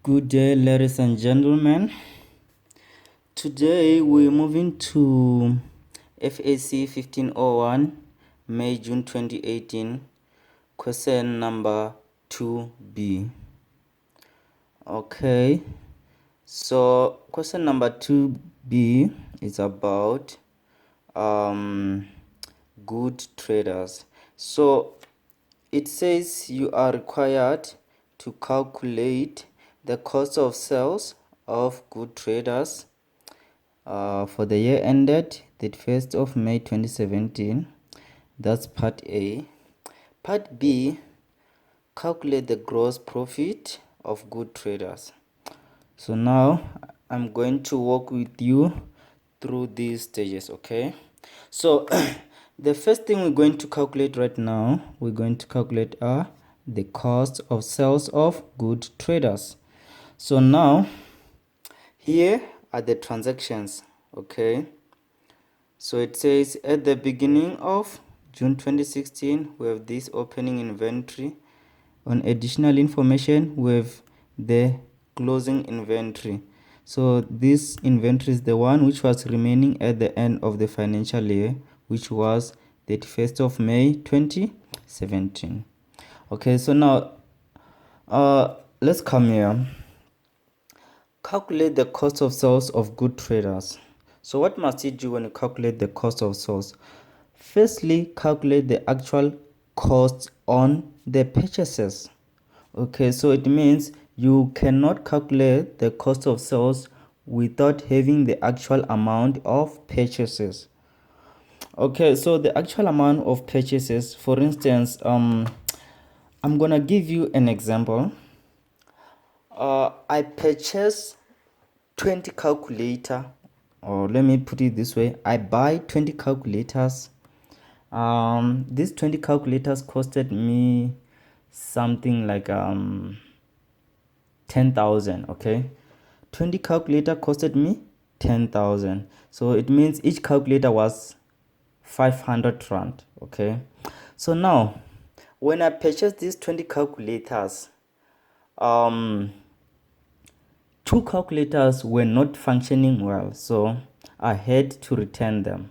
Good day, ladies and gentlemen. Today we're moving to FAC 1501, May June 2018, question number 2B. Okay, so question number 2B is about good traders. So it says you are required to calculate the cost of sales of good traders for the year ended 31st of May 2017. That's part A. Part B, calculate the gross profit of good traders. So now I'm going to walk with you through these stages, okay? So the first thing we're going to calculate right now, we're going to calculate the cost of sales of good traders. So now here are the transactions, okay? So it says at the beginning of June 2016 we have this opening inventory. On additional information we have the closing inventory. So this inventory is the one which was remaining at the end of the financial year, which was the 31st of May 2017. Okay, so now let's come here. Calculate the cost of sales of good traders. So what must you do when you calculate the cost of sales? Firstly, calculate the actual cost on the purchases. Okay, so it means you cannot calculate the cost of sales without having the actual amount of purchases. Okay, so the actual amount of purchases, for instance, I'm gonna give you an example. I purchase 20 calculator, or let me put it this way, I buy 20 calculators. These 20 calculators costed me something like 10,000. Okay, 20 calculator costed me 10,000, so it means each calculator was 500 rand. Okay, so now when I purchased these 20 calculators, two calculators were not functioning well, so I had to return them.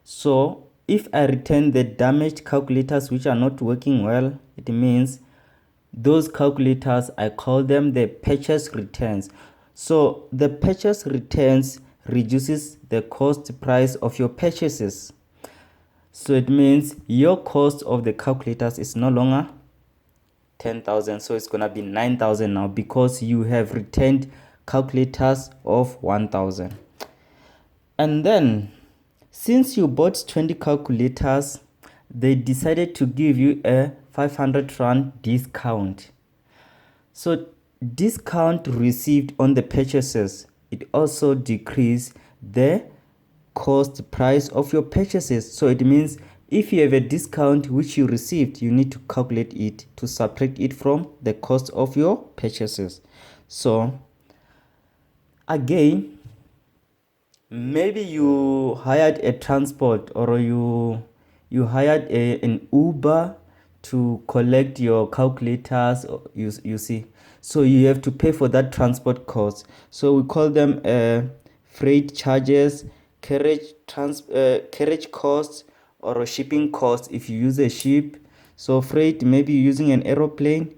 So if I return the damaged calculators which are not working well, it means those calculators, I call them the purchase returns. So the purchase returns reduces the cost price of your purchases. So it means your cost of the calculators is no longer 10,000, so it's gonna be 9,000 now, because you have returned calculators of 1,000. And then since you bought 20 calculators, they decided to give you a 500 rand discount. So discount received on the purchases, it also decreased the cost price of your purchases. So it means if you have a discount which you received, you need to calculate it to subtract it from the cost of your purchases. So again, maybe you hired a transport, or you hired an Uber to collect your calculators, you see, so you have to pay for that transport cost. So we call them freight charges, carriage costs, or shipping costs if you use a ship. So freight, maybe using an aeroplane.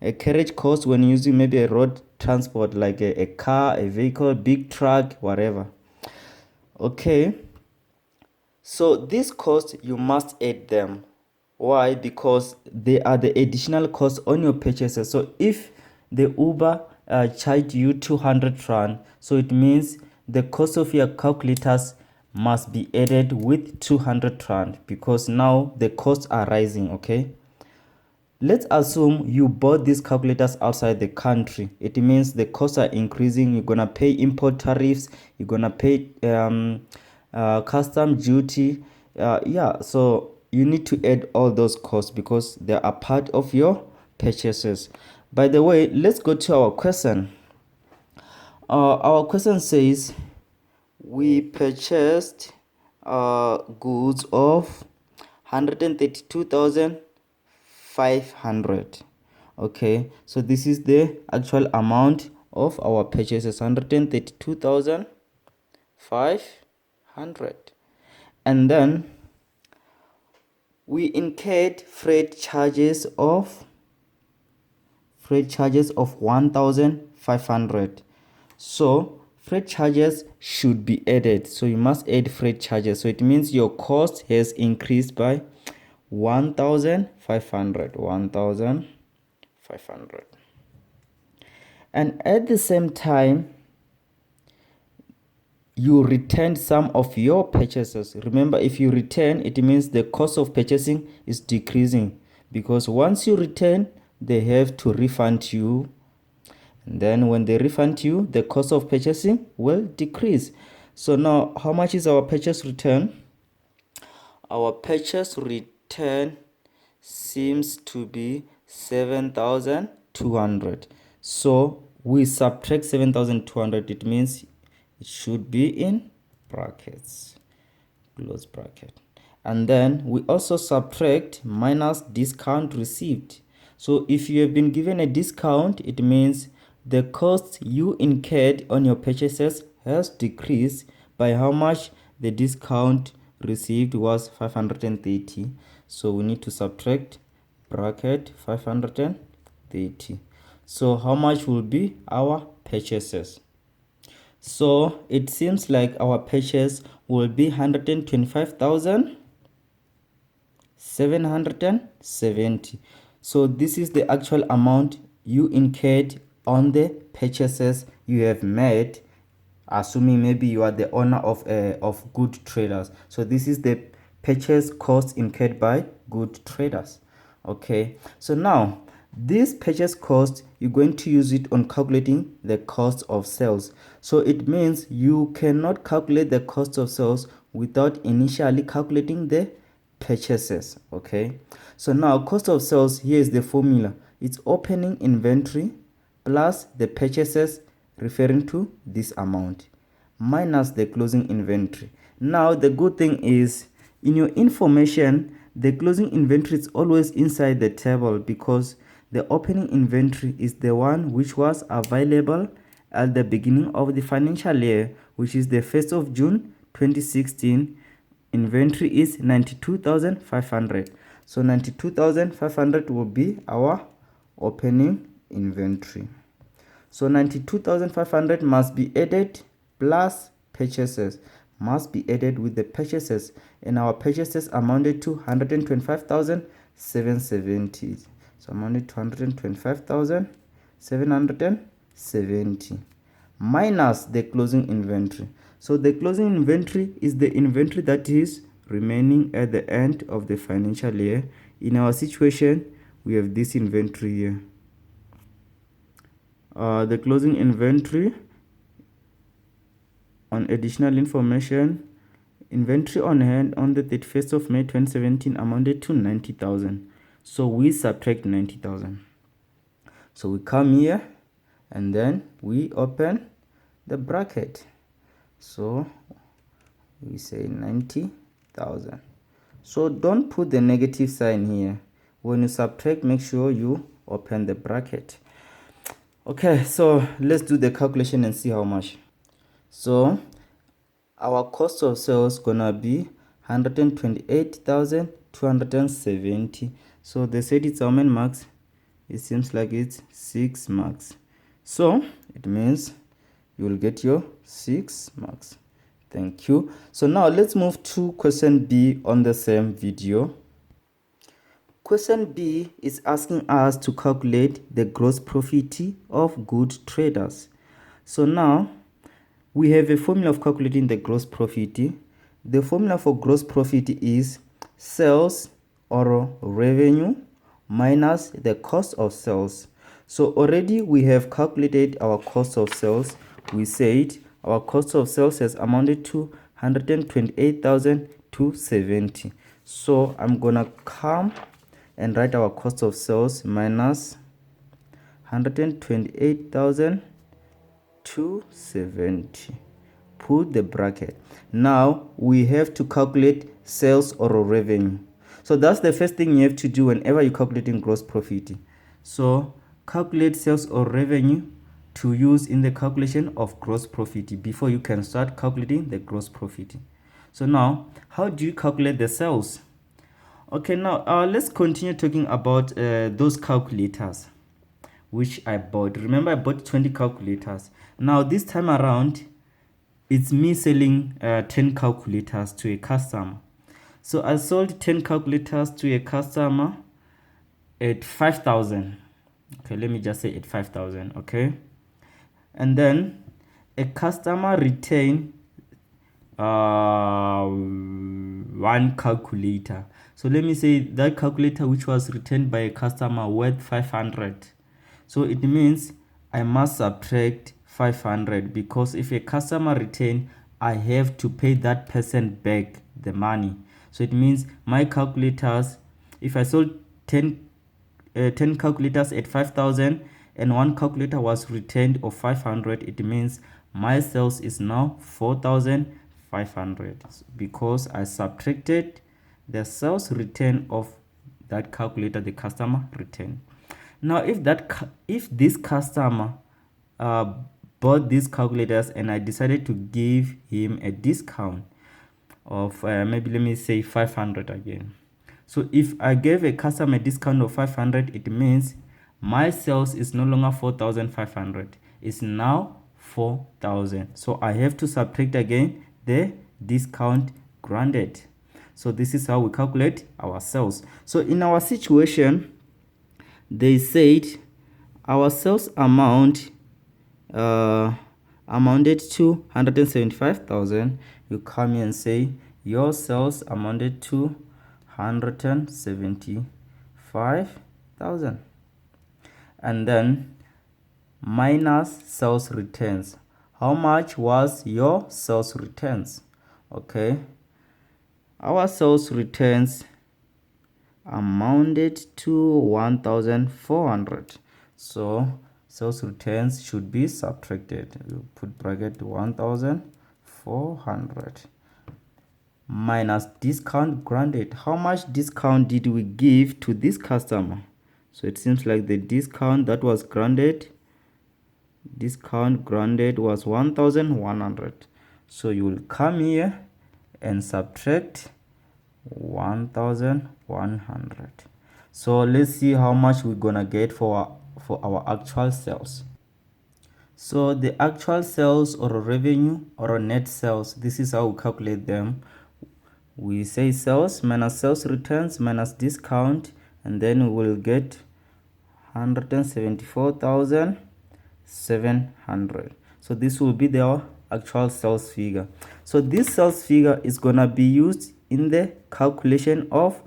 A carriage cost when using maybe a road transport like a car, a vehicle, big truck, whatever. Okay, so this cost you must add them. Why? Because they are the additional costs on your purchases. So if the Uber charged you 200 rand, so it means the cost of your calculators must be added with 200 rand, because now the costs are rising. Okay, let's assume you bought these calculators outside the country. It means the costs are increasing. You're gonna pay import tariffs, you're gonna pay custom duty. Yeah, so you need to add all those costs because they are part of your purchases. By the way, let's go to our question. Our question says we purchased goods of 132,500. Okay, so this is the actual amount of our purchases, 132,500. And then we incurred freight charges of 1,500. So freight charges should be added, so you must add freight charges, so it means your cost has increased by 1,500. And at the same time, you returned some of your purchases. Remember, if you return, it means the cost of purchasing is decreasing, because once you return, they have to refund you. And then when they refund you, the cost of purchasing will decrease. So now, how much is our purchase return? Our purchase return seems to be 7,200. So we subtract 7,200. It means it should be in brackets, close bracket. And then we also subtract minus discount received. So if you have been given a discount, it means the cost you incurred on your purchases has decreased by how much? The discount received was 530. So we need to subtract bracket 530. So how much will be our purchases? So it seems like our purchase will be 125,770. So this is the actual amount you incurred on the purchases you have made, assuming maybe you are the owner of Good Traders. So this is the purchase cost incurred by Good Traders. Okay, so now this purchase cost, you're going to use it on calculating the cost of sales. So it means you cannot calculate the cost of sales without initially calculating the purchases. Okay, so now cost of sales, here is the formula. It's opening inventory plus the purchases referring to this amount minus the closing inventory. Now the good thing is, in your information, the closing inventory is always inside the table, because the opening inventory is the one which was available at the beginning of the financial year, which is the 1st of June 2016. Inventory is 92,500. So 92,500 will be our opening inventory. So 92,500 must be added plus purchases, must be added with the purchases, and our purchases amounted to 125,770. So amounted to 125,770 minus the closing inventory. So the closing inventory is the inventory that is remaining at the end of the financial year. In our situation, we have this inventory here. The closing inventory, on additional information, inventory on hand on the 31st of May 2017 amounted to 90,000. So we subtract 90,000. So we come here and then we open the bracket. So we say 90,000. So don't put the negative sign here. When you subtract, make sure you open the bracket. Okay, so let's do the calculation and see how much. So our cost of sales gonna be 128,270. So they said it's how many marks? It seems like it's 6 marks. So it means you will get your 6 marks. Thank you. So now let's move to question B on the same video. Question B is asking us to calculate the gross profit of Good Traders. So now we have a formula of calculating the gross profit. The formula for gross profit is sales or revenue minus the cost of sales. So already we have calculated our cost of sales. We said our cost of sales has amounted to 128,270. So I'm gonna come and write our cost of sales minus 128,270. Put the bracket. Now we have to calculate sales or revenue. So that's the first thing you have to do whenever you're calculating gross profit. So calculate sales or revenue to use in the calculation of gross profit before you can start calculating the gross profit. So now, how do you calculate the sales? Okay, now let's continue talking about those calculators which I bought. Remember, I bought 20 calculators. Now this time around, it's me selling 10 calculators to a customer. So I sold 10 calculators to a customer at 5,000. Okay, let me just say at 5,000. Okay, and then a customer retained one calculator. So let me say that calculator which was returned by a customer worth 500. So it means I must subtract 500, because if a customer retain, I have to pay that person back the money. So it means my calculators, if I sold 10 calculators at 5,000 and one calculator was returned of 500, it means my sales is now 4,500, because I subtracted the sales return of that calculator the customer returned. Now if this customer bought these calculators and I decided to give him a discount of maybe let me say 500 again. So if I gave a customer a discount of 500, it means my sales is no longer 4,500, it's now 4,000. So I have to subtract again the discount granted. So this is how we calculate our sales. So in our situation, they said our sales amount amounted to 175,000. You come here and say your sales amounted to 175,000, and then minus sales returns. How much was your sales returns? Okay, our sales returns amounted to 1,400. So sales returns should be subtracted. You put bracket 1,400 minus discount granted. How much discount did we give to this customer? So it seems like the discount that was granted, was 1,100. So you will come here and subtract 1,100. So let's see how much we're gonna get for our actual sales. So the actual sales or revenue or net sales, this is how we calculate them. We say sales minus sales returns minus discount, and then we will get 174,700. So this will be the actual sales figure. So this sales figure is gonna be used in the calculation of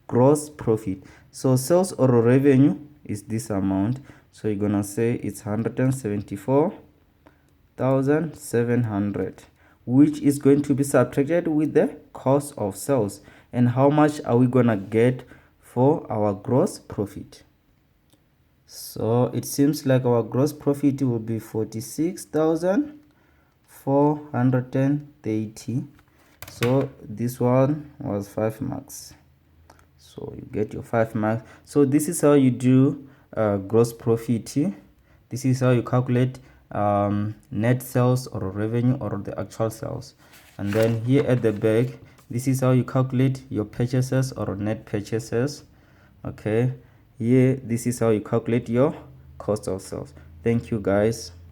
gross profit. So sales or revenue is this amount. So you're gonna say it's 174,700, which is going to be subtracted with the cost of sales. And how much are we gonna get for our gross profit? So it seems like our gross profit will be 46,430. So this one was 5 marks. So you get your 5 marks. So this is how you do gross profit. This is how you calculate net sales or revenue or the actual sales. And then here at the back, this is how you calculate your purchases or net purchases. Okay, here this is how you calculate your cost of sales. Thank you guys.